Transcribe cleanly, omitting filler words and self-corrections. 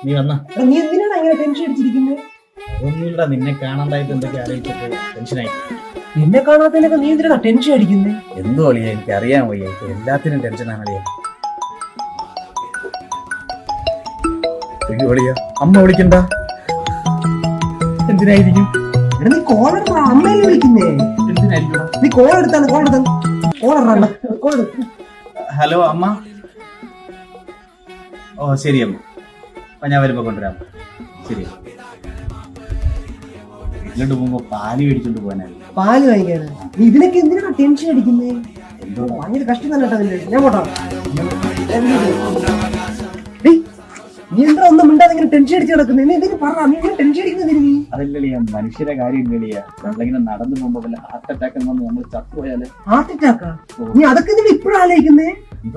നീ വന്ന നീ എന്തിനാണ് അങ്ങനെ ടെൻഷൻ അടിച്ചിരിക്കുന്നത്? ഒന്നുമില്ല, നിന്നെ കാണാണ്ടായിട്ട് എന്തൊക്കെ ആലോചിച്ചിട്ട് ടെൻഷനായി. നിന്നെ കാണാത്തതിനൊക്കെ നീ എന്തിനാ ടെൻഷൻ അടിക്കുന്നത്? എന്തോ അളിയ, എനിക്ക് അറിയാൻ വയ്യ. ഇപ്പൊ എല്ലാത്തിനും ടെൻഷനാണ് അളിയ. അളിയ, അമ്മ വിളിക്കണ്ട. എന്തിനായിരിക്കും? എടാ നീ കോൾ അമ്മയിൽ വിളിക്കുന്നേ. എന്തിനായിരിക്കും? നീ കോൾ എടുത്താണ് കോൾ. ഹലോ അമ്മ. ഓ ശരി അമ്മ, അപ്പൊ ഞാൻ വരുമ്പോ കൊണ്ടുവരാം. ശരി. വീട്ടിലോട്ട് പോകുമ്പോ പാല് മേടിച്ചോണ്ട് പോകാനായിരുന്നു. പാല് വാങ്ങിക്കാനാ? നീ ഇതിനൊക്കെ എന്തിനാണ് ടെൻഷൻ അടിക്കുന്നേ? എന്തോ ഭയങ്കര കഷ്ടം തന്നെ കേട്ടോ അതിന്റെ. ഞാൻ പോട്ടാ. നീ എന്താ ഒന്നും മിണ്ടാതെ ഇങ്ങനെ ടെൻഷൻ അടിച്ച് കിടക്കുന്നത്? നീ എന്തിനു പറ, നീ ഇങ്ങനെ ടെൻഷൻ അടിക്കുന്നത് നീ? അതല്ലേ മനുഷ്യരെ കാര്യം ഇല്ലല്ലേ. നമ്മളിങ്ങനെ നടന്നു പോകുമ്പോ വല്ല ഹാർട്ട് അറ്റാക്ക് നമ്മൾ ചത്തുപോയാല്. ഹാർട്ട് അറ്റാക്കാ? നീ അതൊക്കെ ഇപ്പോഴും ആലോചിക്കുന്നേ?